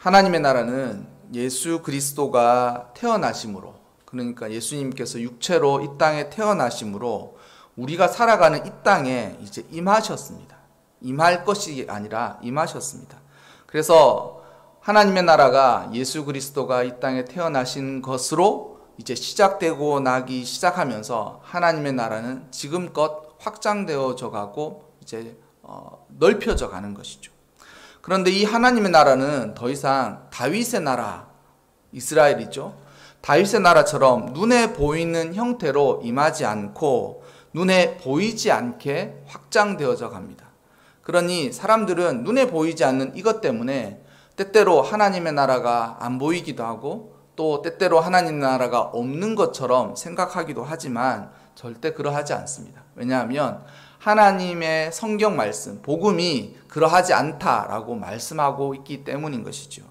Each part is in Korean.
하나님의 나라는 예수 그리스도가 태어나심으로, 그러니까 예수님께서 육체로 이 땅에 태어나심으로 우리가 살아가는 이 땅에 이제 임하셨습니다. 임할 것이 아니라 임하셨습니다. 그래서 하나님의 나라가 예수 그리스도가 이 땅에 태어나신 것으로 이제 시작되고 나기 시작하면서 하나님의 나라는 지금껏 확장되어져 가고 이제 넓혀져 가는 것이죠. 그런데 이 하나님의 나라는 더 이상 다윗의 나라, 이스라엘이죠. 다윗의 나라처럼 눈에 보이는 형태로 임하지 않고 눈에 보이지 않게 확장되어져 갑니다. 그러니 사람들은 눈에 보이지 않는 이것 때문에 때때로 하나님의 나라가 안 보이기도 하고 또 때때로 하나님의 나라가 없는 것처럼 생각하기도 하지만 절대 그러하지 않습니다. 왜냐하면 하나님의 성경 말씀, 복음이 그러하지 않다라고 말씀하고 있기 때문인 것이죠.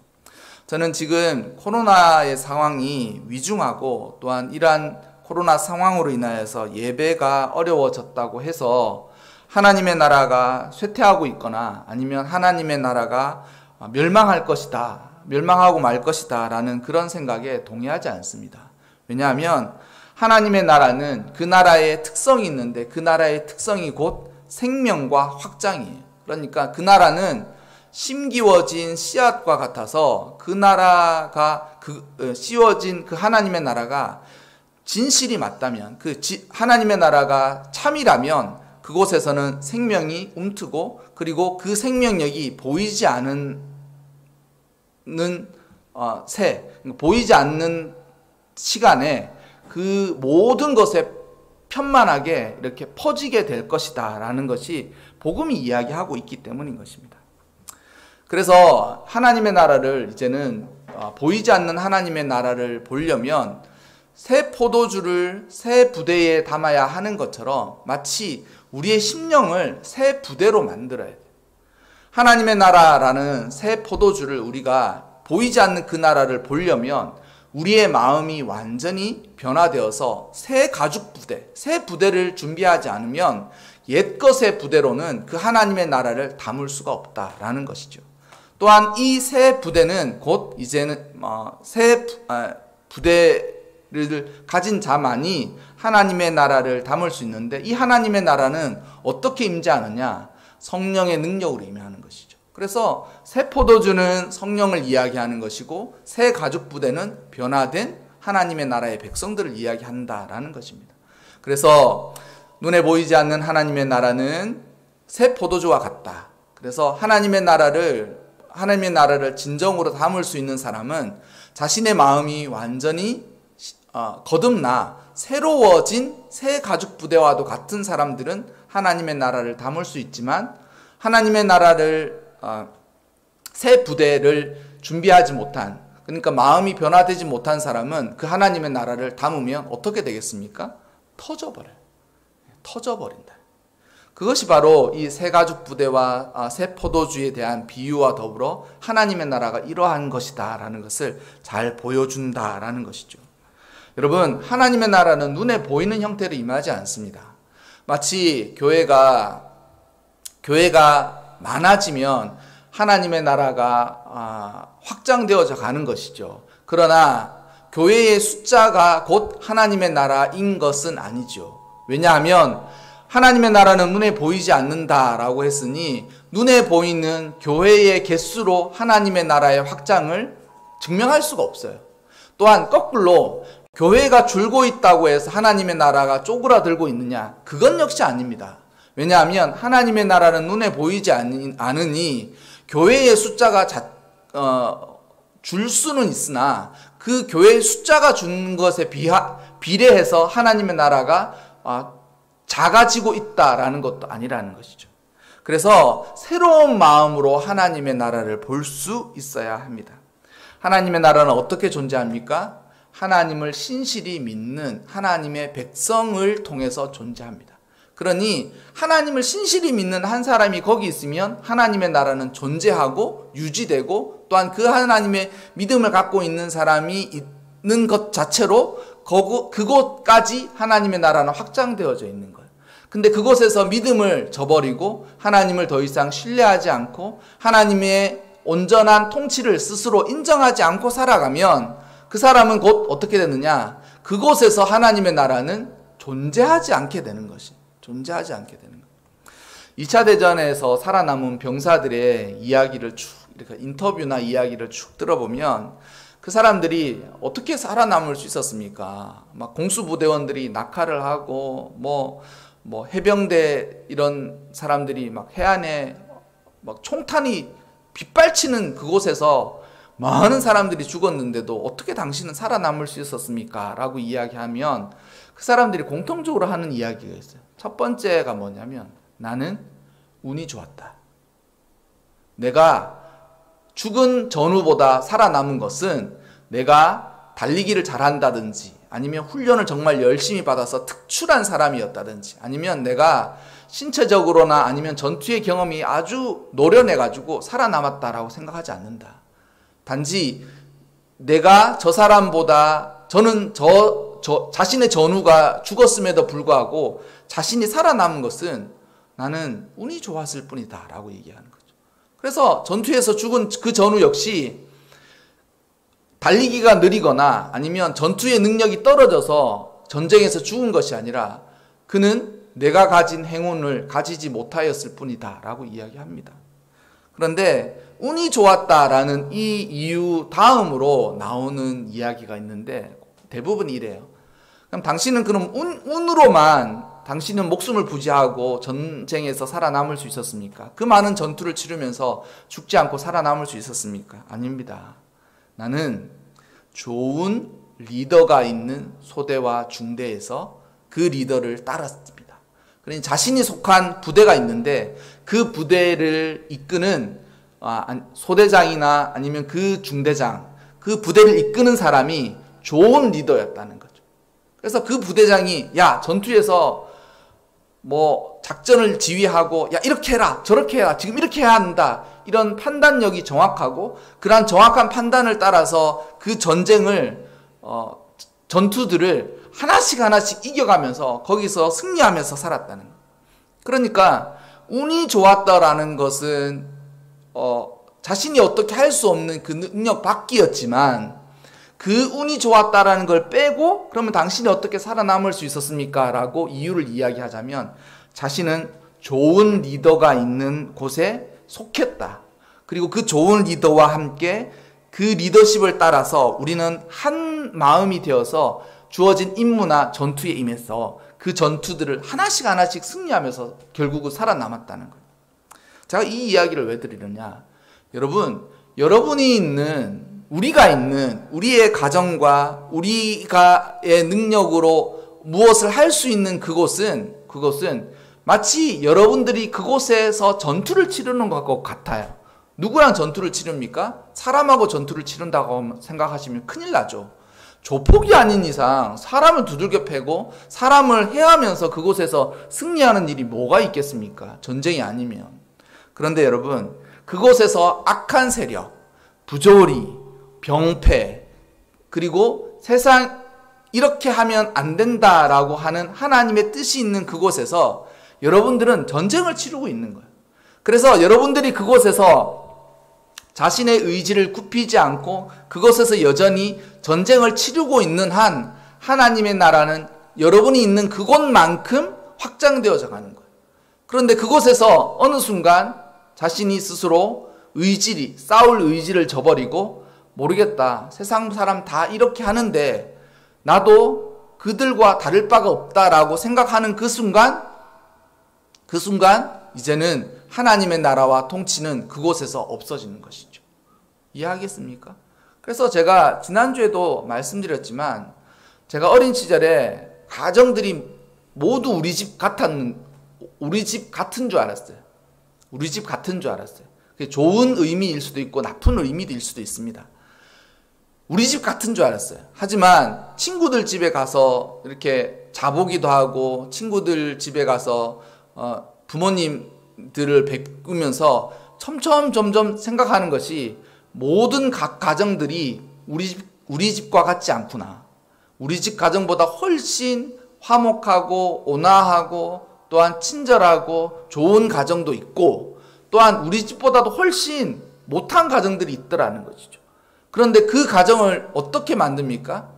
저는 지금 코로나의 상황이 위중하고 또한 이러한 코로나 상황으로 인하여서 예배가 어려워졌다고 해서 하나님의 나라가 쇠퇴하고 있거나 아니면 하나님의 나라가 멸망할 것이다, 멸망하고 말 것이다 라는 그런 생각에 동의하지 않습니다. 왜냐하면 하나님의 나라는 그 나라의 특성이 있는데 그 나라의 특성이 곧 생명과 확장이에요. 그러니까 그 나라는 심기워진 씨앗과 같아서 그 나라가 씌워진 그 하나님의 나라가 진실이 맞다면, 하나님의 나라가 참이라면 그곳에서는 생명이 움트고 그리고 그 생명력이 보이지 않는 보이지 않는 시간에 그 모든 것에 편만하게 이렇게 퍼지게 될 것이다 라는 것이 복음이 이야기하고 있기 때문인 것입니다. 그래서 하나님의 나라를 이제는 보이지 않는 하나님의 나라를 보려면 새 포도주를 새 부대에 담아야 하는 것처럼 마치 우리의 심령을 새 부대로 만들어야 돼요. 하나님의 나라라는 새 포도주를 우리가 보이지 않는 그 나라를 보려면 우리의 마음이 완전히 변화되어서 새 가죽 부대, 새 부대를 준비하지 않으면 옛것의 부대로는 그 하나님의 나라를 담을 수가 없다라는 것이죠. 또한 이 새 부대는 곧 이제는 새 부대를 가진 자만이 하나님의 나라를 담을 수 있는데 이 하나님의 나라는 어떻게 임재하느냐? 성령의 능력으로 임하는 것이죠. 그래서 새 포도주는 성령을 이야기하는 것이고 새 가죽 부대는 변화된 하나님의 나라의 백성들을 이야기한다라는 것입니다. 그래서 눈에 보이지 않는 하나님의 나라는 새 포도주와 같다. 그래서 하나님의 나라를 진정으로 담을 수 있는 사람은 자신의 마음이 완전히 거듭나 새로워진 새 가죽 부대와도 같은 사람들은 하나님의 나라를 담을 수 있지만 하나님의 나라를 새 부대를 준비하지 못한, 그러니까 마음이 변화되지 못한 사람은 그 하나님의 나라를 담으면 어떻게 되겠습니까? 터져버린다. 그것이 바로 이 새 가죽 부대와 새 포도주에 대한 비유와 더불어 하나님의 나라가 이러한 것이다 라는 것을 잘 보여준다라는 것이죠. 여러분, 하나님의 나라는 눈에 보이는 형태로 임하지 않습니다. 마치 교회가 많아지면 하나님의 나라가 확장되어져 가는 것이죠. 그러나 교회의 숫자가 곧 하나님의 나라인 것은 아니죠. 왜냐하면 하나님의 나라는 눈에 보이지 않는다라고 했으니 눈에 보이는 교회의 개수로 하나님의 나라의 확장을 증명할 수가 없어요. 또한 거꾸로 교회가 줄고 있다고 해서 하나님의 나라가 쪼그라들고 있느냐? 그건 역시 아닙니다. 왜냐하면 하나님의 나라는 눈에 보이지 않으니 교회의 숫자가 줄 수는 있으나 그 교회의 숫자가 준 것에 비례해서 하나님의 나라가 작아지고 있다라는 것도 아니라는 것이죠. 그래서 새로운 마음으로 하나님의 나라를 볼 수 있어야 합니다. 하나님의 나라는 어떻게 존재합니까? 하나님을 신실히 믿는 하나님의 백성을 통해서 존재합니다. 그러니 하나님을 신실히 믿는 한 사람이 거기 있으면 하나님의 나라는 존재하고 유지되고 또한 그 하나님의 믿음을 갖고 있는 사람이 있는 것 자체로 그곳까지 하나님의 나라는 확장되어져 있는 거예요. 근데 그곳에서 믿음을 저버리고 하나님을 더 이상 신뢰하지 않고 하나님의 온전한 통치를 스스로 인정하지 않고 살아가면 그 사람은 곧 어떻게 되느냐? 그곳에서 하나님의 나라는 존재하지 않게 되는 것이. 존재하지 않게 되는 것. 2차 대전에서 살아남은 병사들의 이야기를 쭉 이렇게 인터뷰나 이야기를 쭉 들어보면 그 사람들이 어떻게 살아남을 수 있었습니까? 막 공수부대원들이 낙하를 하고 뭐 해병대 이런 사람들이 막 해안에 막 총탄이 빗발치는 그곳에서 많은 사람들이 죽었는데도 어떻게 당신은 살아남을 수 있었습니까? 라고 이야기하면 그 사람들이 공통적으로 하는 이야기가 있어요. 첫 번째가 뭐냐면 나는 운이 좋았다. 내가 죽은 전후보다 살아남은 것은 내가 달리기를 잘한다든지 아니면 훈련을 정말 열심히 받아서 특출한 사람이었다든지 아니면 내가 신체적으로나 아니면 전투의 경험이 아주 노련해가지고 살아남았다라고 생각하지 않는다. 단지 내가 저 사람보다 저는 자신의 전우가 죽었음에도 불구하고 자신이 살아남은 것은 나는 운이 좋았을 뿐이다 라고 얘기하는 거죠. 그래서 전투에서 죽은 그 전우 역시 달리기가 느리거나 아니면 전투의 능력이 떨어져서 전쟁에서 죽은 것이 아니라 그는 내가 가진 행운을 가지지 못하였을 뿐이다 라고 이야기합니다. 그런데 운이 좋았다라는 이 이유 다음으로 나오는 이야기가 있는데 대부분 이래요. 그럼 당신은 그럼 운으로만 당신은 목숨을 부지하고 전쟁에서 살아남을 수 있었습니까? 그 많은 전투를 치르면서 죽지 않고 살아남을 수 있었습니까? 아닙니다. 나는 좋은 리더가 있는 소대와 중대에서 그 리더를 따랐습니다. 그러니 자신이 속한 부대가 있는데 그 부대를 이끄는 소대장이나 아니면 그 중대장, 그 부대를 이끄는 사람이 좋은 리더였다는 거죠. 그래서 그 부대장이 야 전투에서 뭐 작전을 지휘하고 야 이렇게 해라 저렇게 해라 지금 이렇게 해야 한다 이런 판단력이 정확하고 그러한 정확한 판단을 따라서 그 전쟁을 전투들을 하나씩 이겨가면서 거기서 승리하면서 살았다는 거예요. 그러니까 운이 좋았다라는 것은 자신이 어떻게 할 수 없는 그 능력 밖이었지만 그 운이 좋았다라는 걸 빼고 그러면 당신이 어떻게 살아남을 수 있었습니까? 라고 이유를 이야기하자면 자신은 좋은 리더가 있는 곳에 속했다. 그리고 그 좋은 리더와 함께 그 리더십을 따라서 우리는 한 마음이 되어서 주어진 임무나 전투에 임해서 그 전투들을 하나씩 승리하면서 결국은 살아남았다는 거예요. 제가 이 이야기를 왜 드리느냐. 여러분이 있는 우리가 있는 우리의 가정과 우리가의 능력으로 무엇을 할 수 있는 그곳은 마치 여러분들이 그곳에서 전투를 치르는 것과 같아요. 누구랑 전투를 치릅니까? 사람하고 전투를 치른다고 생각하시면 큰일 나죠. 조폭이 아닌 이상 사람을 두들겨 패고 사람을 해하면서 그곳에서 승리하는 일이 뭐가 있겠습니까? 전쟁이 아니면. 그런데 여러분, 그곳에서 악한 세력, 부조리, 병폐, 그리고 세상 이렇게 하면 안 된다라고 하는 하나님의 뜻이 있는 그곳에서 여러분들은 전쟁을 치르고 있는 거예요. 그래서 여러분들이 그곳에서 자신의 의지를 굽히지 않고 그곳에서 여전히 전쟁을 치르고 있는 한 하나님의 나라는 여러분이 있는 그곳만큼 확장되어져 가는 거예요. 그런데 그곳에서 어느 순간 자신이 스스로 싸울 의지를 저버리고 모르겠다. 세상 사람 다 이렇게 하는데 나도 그들과 다를 바가 없다라고 생각하는 그 순간 이제는 하나님의 나라와 통치는 그곳에서 없어지는 것이죠. 이해하겠습니까? 그래서 제가 지난주에도 말씀드렸지만 제가 어린 시절에 가정들이 모두 우리 집 같은 줄 알았어요. 우리 집 같은 줄 알았어요. 그게 좋은 의미일 수도 있고 나쁜 의미일 수도 있습니다. 우리 집 같은 줄 알았어요. 하지만 친구들 집에 가서 이렇게 자보기도 하고 친구들 집에 가서 부모님들을 뵙으면서 점점 생각하는 것이 모든 각 가정들이 우리 집과 같지 않구나. 우리 집 가정보다 훨씬 화목하고 온화하고 또한 친절하고 좋은 가정도 있고 또한 우리 집보다도 훨씬 못한 가정들이 있더라는 것이죠. 그런데 그 가정을 어떻게 만듭니까?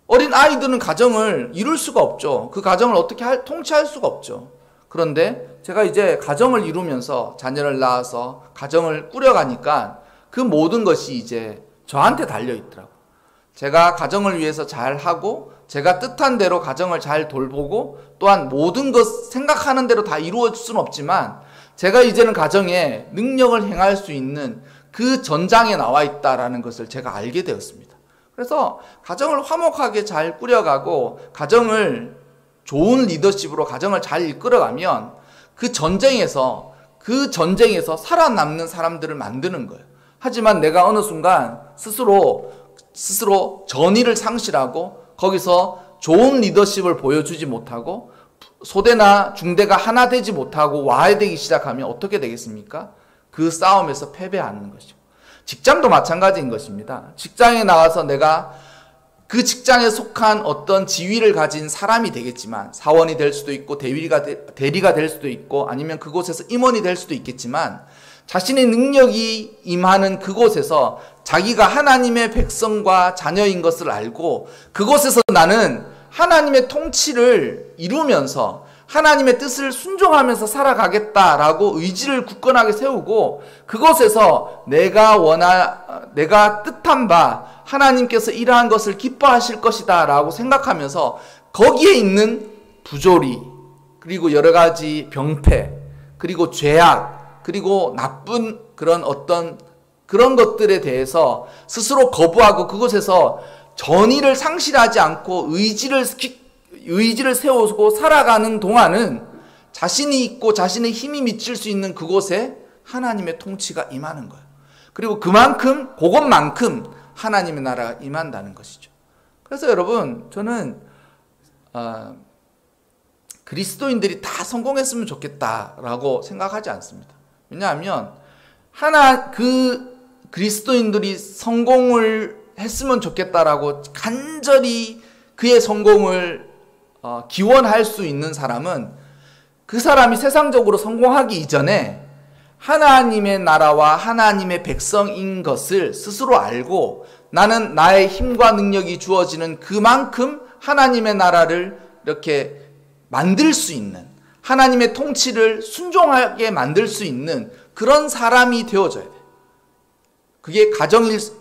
어린 아이들은 가정을 이룰 수가 없죠. 그 가정을 어떻게 통치할 수가 없죠. 그런데 제가 이제 가정을 이루면서 자녀를 낳아서 가정을 꾸려가니까 그 모든 것이 이제 저한테 달려있더라고요. 제가 가정을 위해서 잘하고 제가 뜻한 대로 가정을 잘 돌보고 또한 모든 것 생각하는 대로 다 이루어질 수는 없지만 제가 이제는 가정에 능력을 행할 수 있는 그 전장에 나와 있다라는 것을 제가 알게 되었습니다. 그래서 가정을 화목하게 잘 꾸려가고 가정을 좋은 리더십으로 가정을 잘 이끌어가면 그 전쟁에서 살아남는 사람들을 만드는 거예요. 하지만 내가 어느 순간 스스로 전의를 상실하고 거기서 좋은 리더십을 보여주지 못하고 소대나 중대가 하나 되지 못하고 와해되기 시작하면 어떻게 되겠습니까? 그 싸움에서 패배하는 것이죠. 직장도 마찬가지인 것입니다. 직장에 나가서 내가 그 직장에 속한 어떤 지위를 가진 사람이 되겠지만 사원이 될 수도 있고 대리가 될 수도 있고 아니면 그곳에서 임원이 될 수도 있겠지만 자신의 능력이 임하는 그곳에서 자기가 하나님의 백성과 자녀인 것을 알고 그곳에서 나는 하나님의 통치를 이루면서 하나님의 뜻을 순종하면서 살아가겠다라고 의지를 굳건하게 세우고 그곳에서 내가 뜻한 바 하나님께서 이러한 것을 기뻐하실 것이다 라고 생각하면서 거기에 있는 부조리 그리고 여러 가지 병폐 그리고 죄악 그리고 나쁜 그런 것들에 대해서 스스로 거부하고 그곳에서 전의를 상실하지 않고 의지를 세우고 살아가는 동안은 자신이 있고 자신의 힘이 미칠 수 있는 그곳에 하나님의 통치가 임하는 거예요. 그리고 그것만큼 하나님의 나라가 임한다는 것이죠. 그래서 여러분 저는 그리스도인들이 다 성공했으면 좋겠다라고 생각하지 않습니다. 왜냐하면 그리스도인들이 성공을 했으면 좋겠다라고 간절히 그의 성공을 기원할 수 있는 사람은 그 사람이 세상적으로 성공하기 이전에 하나님의 나라와 하나님의 백성인 것을 스스로 알고 나는 나의 힘과 능력이 주어지는 그만큼 하나님의 나라를 이렇게 만들 수 있는 하나님의 통치를 순종하게 만들 수 있는 그런 사람이 되어져야 돼. 그게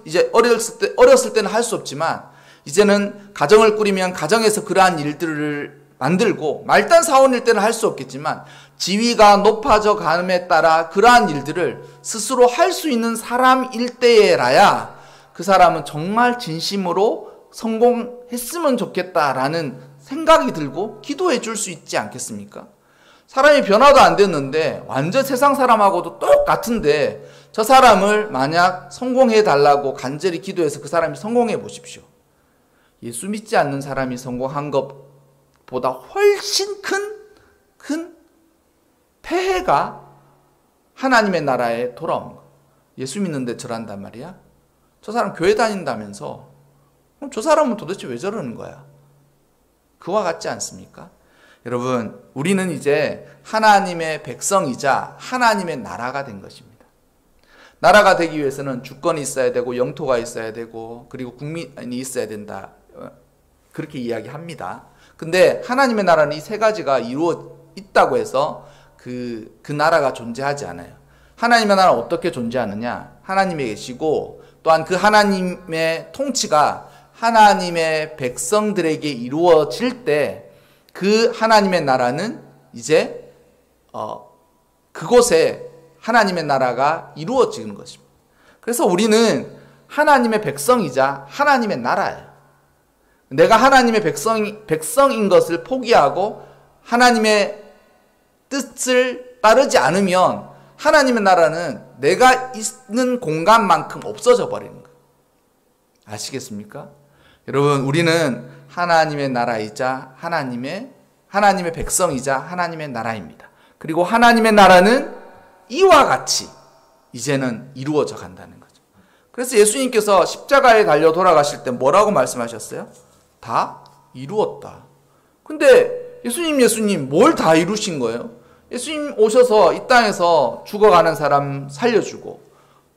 이제 어렸을 때는 할 수 없지만 이제는 가정을 꾸리면 가정에서 그러한 일들을 만들고 말단 사원일 때는 할 수 없겠지만 지위가 높아져 감에 따라 그러한 일들을 스스로 할 수 있는 사람일 때라야 그 사람은 정말 진심으로 성공했으면 좋겠다라는 생각이 들고 기도해 줄 수 있지 않겠습니까? 사람이 변화도 안 됐는데 완전 세상 사람하고도 똑같은데 저 사람을 만약 성공해 달라고 간절히 기도해서 그 사람이 성공해 보십시오. 예수 믿지 않는 사람이 성공한 것보다 훨씬 큰 폐해가 하나님의 나라에 돌아오는 거예요. 예수 믿는데 저란단 말이야? 저 사람 교회 다닌다면서 그럼 저 사람은 도대체 왜 저러는 거야? 그와 같지 않습니까? 여러분, 우리는 이제 하나님의 백성이자 하나님의 나라가 된 것입니다. 나라가 되기 위해서는 주권이 있어야 되고 영토가 있어야 되고 그리고 국민이 있어야 된다. 그렇게 이야기합니다. 근데 하나님의 나라는 이 세 가지가 이루어 있다고 해서 그 나라가 존재하지 않아요. 하나님의 나라는 어떻게 존재하느냐? 하나님이 계시고 또한 그 하나님의 통치가 하나님의 백성들에게 이루어질 때 그 하나님의 나라는 이제 그곳에 하나님의 나라가 이루어지는 것입니다. 그래서 우리는 하나님의 백성이자 하나님의 나라예요. 내가 하나님의 백성인 것을 포기하고 하나님의 뜻을 따르지 않으면 하나님의 나라는 내가 있는 공간만큼 없어져 버리는 거예요. 아시겠습니까? 여러분, 우리는 하나님의 나라이자 하나님의 백성이자 하나님의 나라입니다. 그리고 하나님의 나라는 이와 같이 이제는 이루어져 간다는 거죠. 그래서 예수님께서 십자가에 달려 돌아가실 때 뭐라고 말씀하셨어요? 다 이루었다. 근데 예수님 뭘 다 이루신 거예요? 예수님 오셔서 이 땅에서 죽어가는 사람 살려주고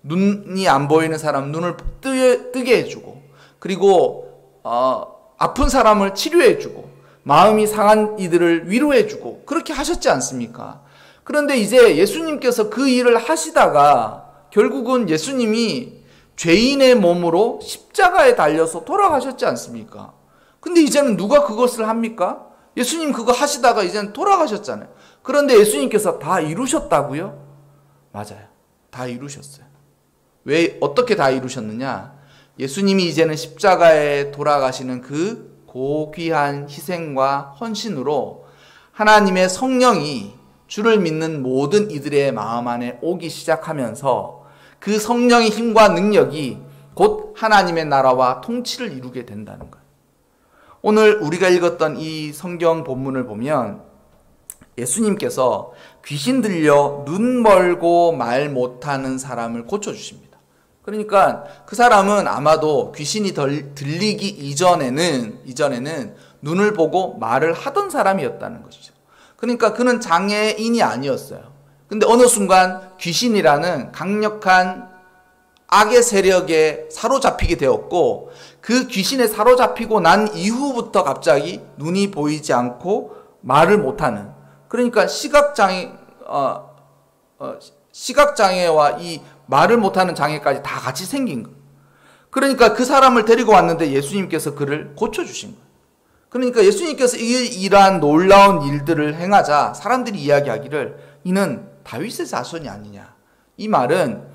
눈이 안 보이는 사람 눈을 뜨게 해주고, 그리고 아픈 사람을 치료해주고, 마음이 상한 이들을 위로해주고, 그렇게 하셨지 않습니까? 그런데 이제 예수님께서 그 일을 하시다가 결국은 예수님이 죄인의 몸으로 십자가에 달려서 돌아가셨지 않습니까? 근데 이제는 누가 그것을 합니까? 예수님 그거 하시다가 이제는 돌아가셨잖아요. 그런데 예수님께서 다 이루셨다고요? 맞아요. 다 이루셨어요. 왜, 어떻게 다 이루셨느냐? 예수님이 이제는 십자가에 돌아가시는 그 고귀한 희생과 헌신으로 하나님의 성령이 주를 믿는 모든 이들의 마음 안에 오기 시작하면서 그 성령의 힘과 능력이 곧 하나님의 나라와 통치를 이루게 된다는 거예요. 오늘 우리가 읽었던 이 성경 본문을 보면 예수님께서 귀신 들려 눈 멀고 말 못하는 사람을 고쳐주십니다. 그러니까 그 사람은 아마도 귀신이 들리기 이전에는 눈을 보고 말을 하던 사람이었다는 것이죠. 그러니까 그는 장애인이 아니었어요. 근데 어느 순간 귀신이라는 강력한 악의 세력에 사로잡히게 되었고, 그 귀신에 사로잡히고 난 이후부터 갑자기 눈이 보이지 않고 말을 못하는, 그러니까 시각장애와 이 말을 못하는 장애까지 다 같이 생긴 거예요. 그러니까 그 사람을 데리고 왔는데 예수님께서 그를 고쳐주신 거예요. 그러니까 예수님께서 이러한 놀라운 일들을 행하자 사람들이 이야기하기를 이는 다윗의 자손이 아니냐. 이 말은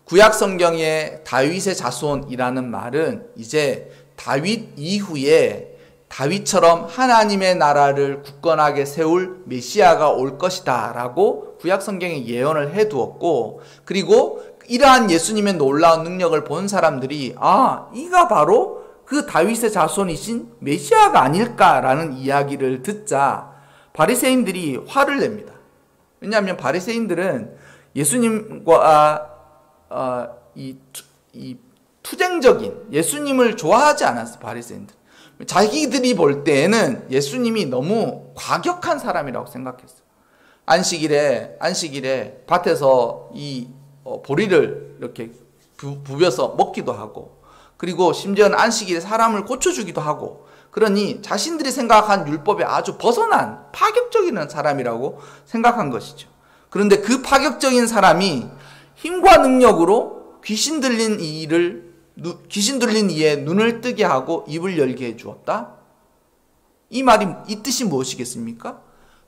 구약 성경의 다윗의 자손이라는 말은 이제 다윗 이후에 다윗처럼 하나님의 나라를 굳건하게 세울 메시아가 올 것이다 라고 구약 성경에 예언을 해두었고, 그리고 이러한 예수님의 놀라운 능력을 본 사람들이 이가 바로 그 다윗의 자손이신 메시아가 아닐까라는 이야기를 듣자 바리새인들이 화를 냅니다. 왜냐하면 바리새인들은 예수님과 이 투쟁적인 예수님을 좋아하지 않았어요. 바리새인들. 자기들이 볼 때에는 예수님이 너무 과격한 사람이라고 생각했어요. 안식일에 밭에서 이 보리를 이렇게 부벼서 먹기도 하고, 그리고 심지어는 안식일에 사람을 고쳐주기도 하고, 그러니 자신들이 생각한 율법에 아주 벗어난 파격적인 사람이라고 생각한 것이죠. 그런데 그 파격적인 사람이 힘과 능력으로 귀신 들린 이의 눈을 뜨게 하고 입을 열게 해주었다? 이 뜻이 무엇이겠습니까?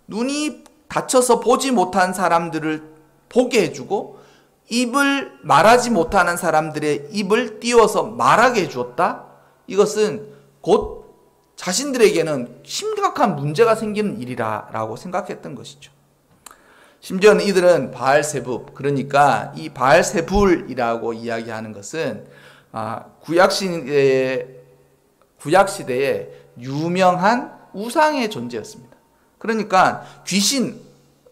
눈이 다쳐서 보지 못한 사람들을 보게 해주고, 입을 말하지 못하는 사람들의 입을 띄워서 말하게 해주었다? 이것은 곧 자신들에게는 심각한 문제가 생기는 일이라고 생각했던 것이죠. 심지어는 이들은 바알세불, 그러니까 이 바알세불이라고 이야기하는 것은 구약시대에 유명한 우상의 존재였습니다. 그러니까 귀신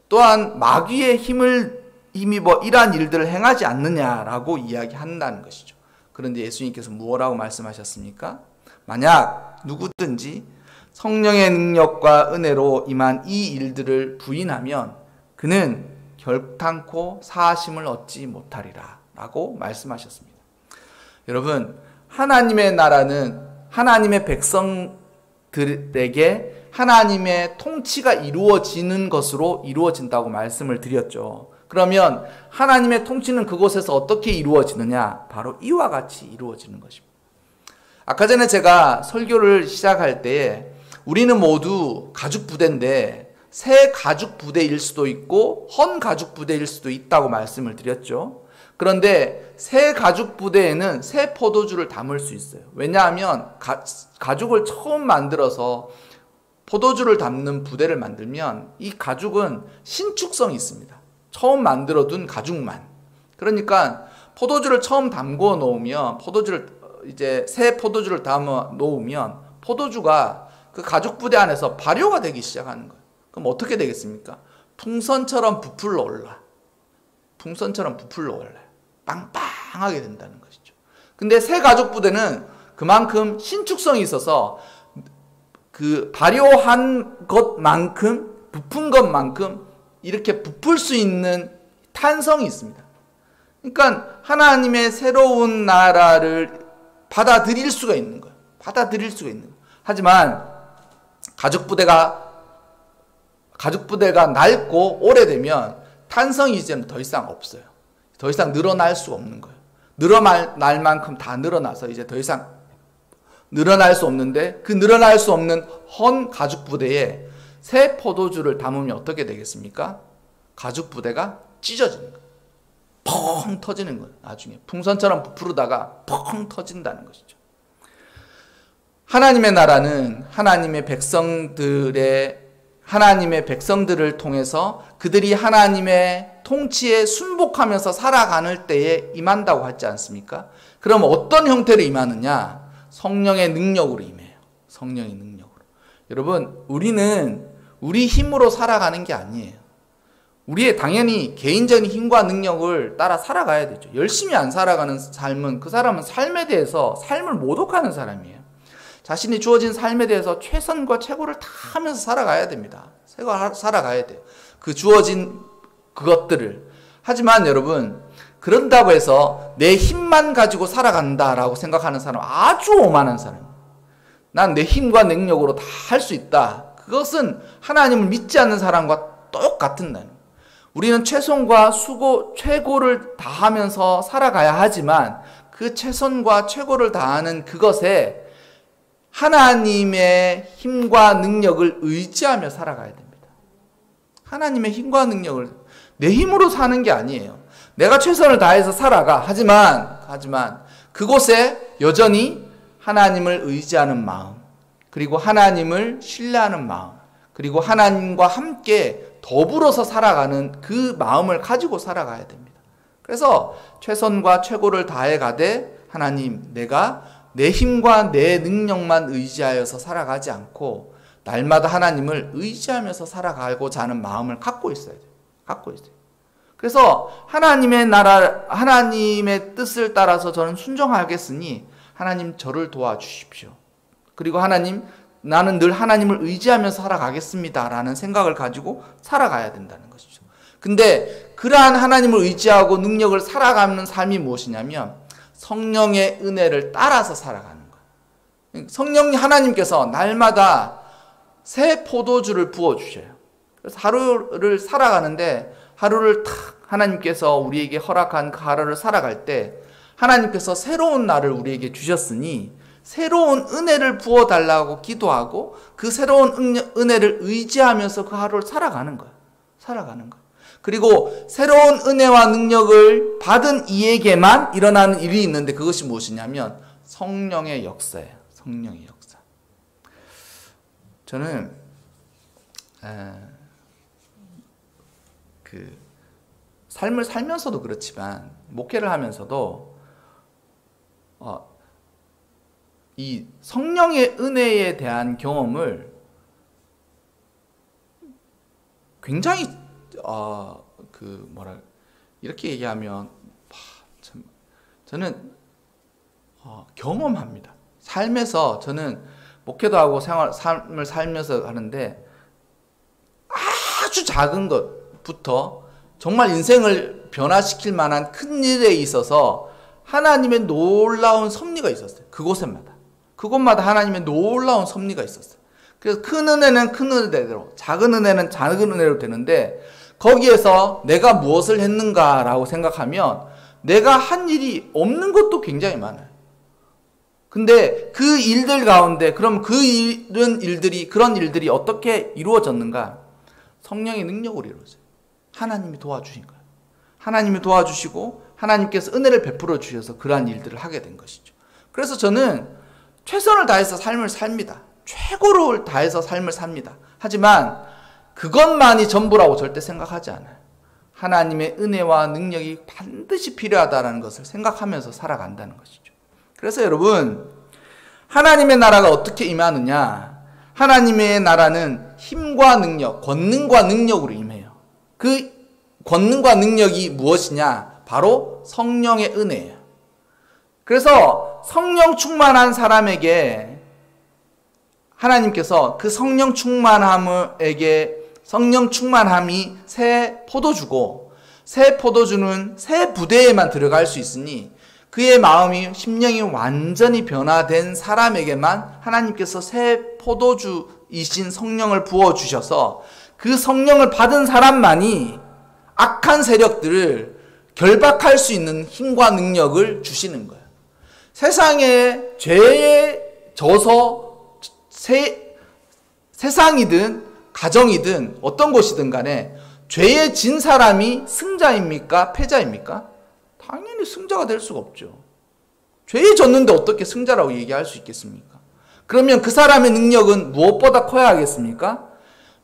또한 마귀의 힘입어 이러한 일들을 행하지 않느냐라고 이야기한다는 것이죠. 그런데 예수님께서 무엇라고 말씀하셨습니까? 만약 누구든지 성령의 능력과 은혜로 임한 이 일들을 부인하면 그는 결탄코 사하심을 얻지 못하리라 라고 말씀하셨습니다. 여러분, 하나님의 나라는 하나님의 백성들에게 하나님의 통치가 이루어지는 것으로 이루어진다고 말씀을 드렸죠. 그러면 하나님의 통치는 그곳에서 어떻게 이루어지느냐? 바로 이와 같이 이루어지는 것입니다. 아까 전에 제가 설교를 시작할 때에 우리는 모두 가죽 부대인데 새 가죽 부대일 수도 있고 헌 가죽 부대일 수도 있다고 말씀을 드렸죠. 그런데 새 가죽 부대에는 새 포도주를 담을 수 있어요. 왜냐하면 가죽을 처음 만들어서 포도주를 담는 부대를 만들면 이 가죽은 신축성이 있습니다. 처음 만들어둔 가죽만. 그러니까 포도주를 처음 담궈 놓으면 새 포도주를 담아 놓으면 포도주가 그 가죽 부대 안에서 발효가 되기 시작하는 거예요. 그럼 어떻게 되겠습니까? 풍선처럼 부풀러 올라요. 빵빵하게 된다는 것이죠. 근데 새 가죽 부대는 그만큼 신축성이 있어서 그 발효한 부푼 것만큼 이렇게 부풀 수 있는 탄성이 있습니다. 그러니까 하나님의 새로운 나라를 받아들일 수가 있는 거예요. 받아들일 수가 있는 거예요. 하지만 가죽부대가 낡고 오래되면 탄성이 이제는 더 이상 없어요. 더 이상 늘어날 수가 없는 거예요. 늘어날 만큼 다 늘어나서 이제 더 이상 늘어날 수 없는데, 그 늘어날 수 없는 헌 가죽부대에 새 포도주를 담으면 어떻게 되겠습니까? 가죽부대가 찢어지는 거예요. 펑 터지는 거예요. 나중에 풍선처럼 부풀다가 펑 터진다는 것이죠. 하나님의 나라는 하나님의 백성들을 통해서 그들이 하나님의 통치에 순복하면서 살아가는 때에 임한다고 하지 않습니까? 그럼 어떤 형태로 임하느냐? 성령의 능력으로 임해요. 성령의 능력으로. 여러분, 우리는 우리 힘으로 살아가는 게 아니에요. 우리의 당연히 개인적인 힘과 능력을 따라 살아가야 되죠. 열심히 안 살아가는 삶은, 그 사람은 삶에 대해서 삶을 모독하는 사람이에요. 자신이 주어진 삶에 대해서 최선과 최고를 다 하면서 살아가야 됩니다. 살아가야 돼요. 그 주어진 그것들을. 하지만 여러분, 그런다고 해서 내 힘만 가지고 살아간다라고 생각하는 사람, 아주 오만한 사람이에요. 난 내 힘과 능력으로 다 할 수 있다. 그것은 하나님을 믿지 않는 사람과 똑같은 날. 우리는 최선과 최고를 다하면서 살아가야 하지만 그 최선과 최고를 다하는 그것에 하나님의 힘과 능력을 의지하며 살아가야 됩니다. 하나님의 힘과 능력을, 내 힘으로 사는 게 아니에요. 내가 최선을 다해서 살아가. 하지만 그곳에 여전히 하나님을 의지하는 마음, 그리고 하나님을 신뢰하는 마음, 그리고 하나님과 함께 더불어서 살아가는 그 마음을 가지고 살아가야 됩니다. 그래서 최선과 최고를 다해 가되, 하나님, 내가 내 힘과 내 능력만 의지하여서 살아가지 않고 날마다 하나님을 의지하면서 살아가고자 하는 마음을 갖고 있어야 돼요. 갖고 있어요. 그래서 하나님의 나라, 하나님의 뜻을 따라서 저는 순종하겠으니 하나님 저를 도와주십시오. 그리고 하나님, 나는 늘 하나님을 의지하면서 살아가겠습니다 라는 생각을 가지고 살아가야 된다는 것이죠. 근데 그러한 하나님을 의지하고 능력을 살아가는 삶이 무엇이냐면 성령의 은혜를 따라서 살아가는 거예요. 성령 하나님께서 날마다 새 포도주를 부어주셔요. 그래서 하루를 살아가는데, 하루를 탁 하나님께서 우리에게 허락한 그 하루를 살아갈 때 하나님께서 새로운 날을 우리에게 주셨으니 새로운 은혜를 부어달라고 기도하고 그 새로운 은혜를 의지하면서 그 하루를 살아가는 거예요. 살아가는 거예요. 그리고 새로운 은혜와 능력을 받은 이에게만 일어나는 일이 있는데, 그것이 무엇이냐면 성령의 역사예요. 성령의 역사. 저는 삶을 살면서도 그렇지만 목회를 하면서도 이 성령의 은혜에 대한 경험을 굉장히 이렇게 얘기하면 저는 경험합니다. 삶에서 저는 목회도 하고 삶을 살면서 하는데 아주 작은 것부터 정말 인생을 변화시킬 만한 큰 일에 있어서 하나님의 놀라운 섭리가 있었어요. 그곳마다 하나님의 놀라운 섭리가 있었어요. 그래서 큰 은혜는 큰 은혜대로, 작은 은혜는 작은 은혜로 되는데, 거기에서 내가 무엇을 했는가라고 생각하면 내가 한 일이 없는 것도 굉장히 많아요. 근데 그 일들 가운데 그럼 그런 일들이 어떻게 이루어졌는가? 성령의 능력으로 이루어져요. 하나님이 도와주신 거예요. 하나님이 도와주시고 하나님께서 은혜를 베풀어 주셔서 그러한 일들을 하게 된 것이죠. 그래서 저는 최선을 다해서 삶을 삽니다. 최고를 다해서 삶을 삽니다. 하지만 그것만이 전부라고 절대 생각하지 않아요. 하나님의 은혜와 능력이 반드시 필요하다는 것을 생각하면서 살아간다는 것이죠. 그래서 여러분, 하나님의 나라가 어떻게 임하느냐? 하나님의 나라는 힘과 능력, 권능과 능력으로 임해요. 그 권능과 능력이 무엇이냐? 바로 성령의 은혜예요. 그래서 성령 충만한 사람에게 하나님께서 그 성령 충만함이 새 포도주고, 새 포도주는 새 부대에만 들어갈 수 있으니 그의 마음이 심령이 완전히 변화된 사람에게만 하나님께서 새 포도주이신 성령을 부어주셔서 그 성령을 받은 사람만이 악한 세력들을 결박할 수 있는 힘과 능력을 주시는 거예요. 세상에 죄에 져서 세상이든 가정이든 어떤 곳이든 간에 죄에 진 사람이 승자입니까? 패자입니까? 당연히 승자가 될 수가 없죠. 죄에 졌는데 어떻게 승자라고 얘기할 수 있겠습니까? 그러면 그 사람의 능력은 무엇보다 커야 하겠습니까?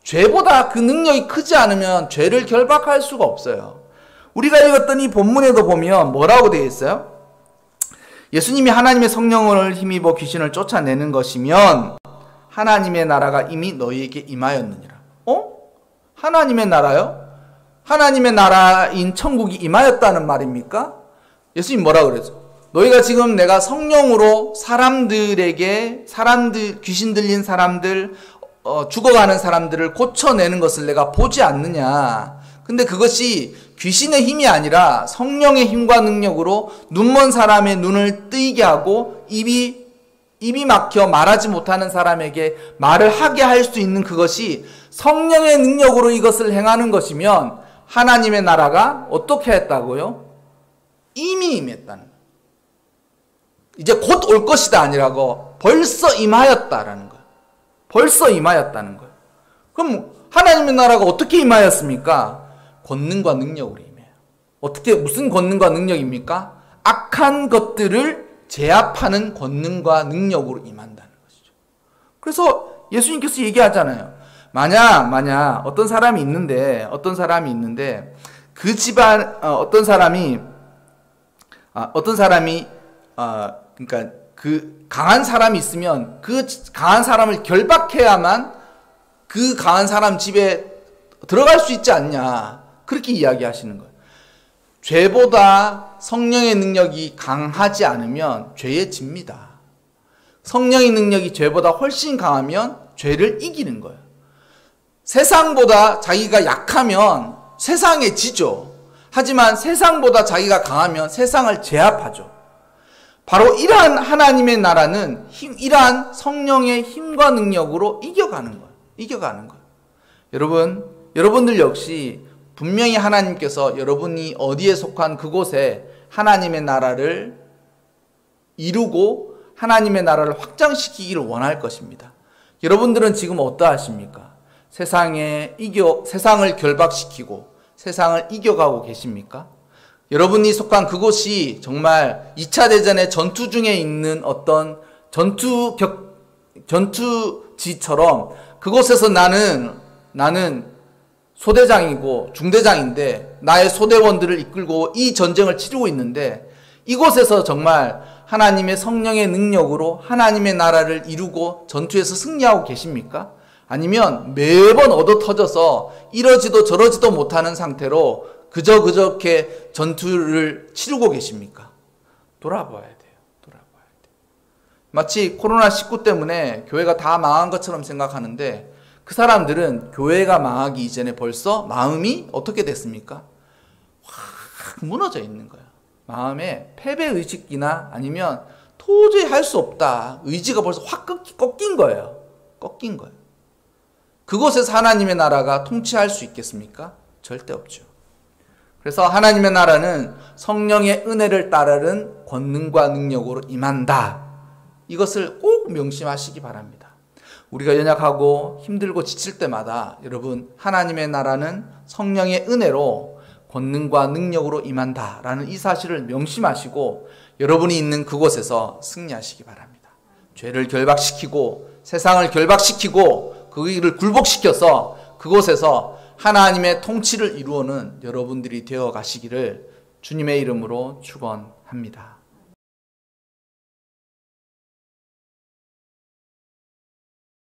죄보다 그 능력이 크지 않으면 죄를 결박할 수가 없어요. 우리가 읽었던 이 본문에도 보면 뭐라고 되어 있어요? 예수님이 하나님의 성령을 힘입어 귀신을 쫓아내는 것이면 하나님의 나라가 이미 너희에게 임하였느니라. 하나님의 나라요? 하나님의 나라인 천국이 임하였다는 말입니까? 예수님 뭐라 그랬죠? 너희가 지금 내가 성령으로 귀신 들린 사람들, 죽어가는 사람들을 고쳐내는 것을 내가 보지 않느냐. 근데 그것이 귀신의 힘이 아니라 성령의 힘과 능력으로 눈먼 사람의 눈을 뜨이게 하고 입이 막혀 말하지 못하는 사람에게 말을 하게 할 수 있는 그것이 성령의 능력으로 이것을 행하는 것이면 하나님의 나라가 어떻게 했다고요? 이미 임했다는 거예요. 이제 곧 올 것이다 아니라고 벌써 임하였다라는 거예요. 벌써 임하였다는 거예요. 그럼 하나님의 나라가 어떻게 임하였습니까? 권능과 능력으로 임해요. 어떻게 무슨 권능과 능력입니까? 악한 것들을 제압하는 권능과 능력으로 임한다는 것이죠. 그래서 예수님께서 얘기하잖아요. 만약 어떤 사람이 있는데 그 집안 어떤 사람이 그러니까 그 강한 사람이 있으면 그 강한 사람을 결박해야만 그 강한 사람 집에 들어갈 수 있지 않냐. 그렇게 이야기하시는 거예요. 죄보다 성령의 능력이 강하지 않으면 죄에 집니다. 성령의 능력이 죄보다 훨씬 강하면 죄를 이기는 거예요. 세상보다 자기가 약하면 세상에 지죠. 하지만 세상보다 자기가 강하면 세상을 제압하죠. 바로 이러한 하나님의 나라는 이러한 성령의 힘과 능력으로 이겨가는 거예요. 여러분들 역시 분명히 하나님께서 여러분이 어디에 속한 그곳에 하나님의 나라를 이루고 하나님의 나라를 확장시키기를 원할 것입니다. 여러분들은 지금 어떠하십니까? 세상을 결박시키고 세상을 이겨가고 계십니까? 여러분이 속한 그곳이 정말 2차 대전의 전투 중에 있는 어떤 전투지처럼 그곳에서 나는 소대장이고 중대장인데 나의 소대원들을 이끌고 이 전쟁을 치르고 있는데 이곳에서 정말 하나님의 성령의 능력으로 하나님의 나라를 이루고 전투에서 승리하고 계십니까? 아니면 매번 얻어터져서 이러지도 저러지도 못하는 상태로 그저께 전투를 치르고 계십니까? 돌아봐야 돼요. 마치 코로나19 때문에 교회가 다 망한 것처럼 생각하는데 그 사람들은 교회가 망하기 이전에 벌써 마음이 어떻게 됐습니까? 확 무너져 있는 거예요. 마음에 패배의식이나 아니면 도저히 할 수 없다. 의지가 벌써 확 꺾인 거예요. 그곳에서 하나님의 나라가 통치할 수 있겠습니까? 절대 없죠. 그래서 하나님의 나라는 성령의 은혜를 따르는 권능과 능력으로 임한다. 이것을 꼭 명심하시기 바랍니다. 우리가 연약하고 힘들고 지칠 때마다 여러분 하나님의 나라는 성령의 은혜로 권능과 능력으로 임한다라는 이 사실을 명심하시고 여러분이 있는 그곳에서 승리하시기 바랍니다. 죄를 결박시키고 세상을 결박시키고 그 일을 굴복시켜서 그곳에서 하나님의 통치를 이루어는 여러분들이 되어 가시기를 주님의 이름으로 축원합니다.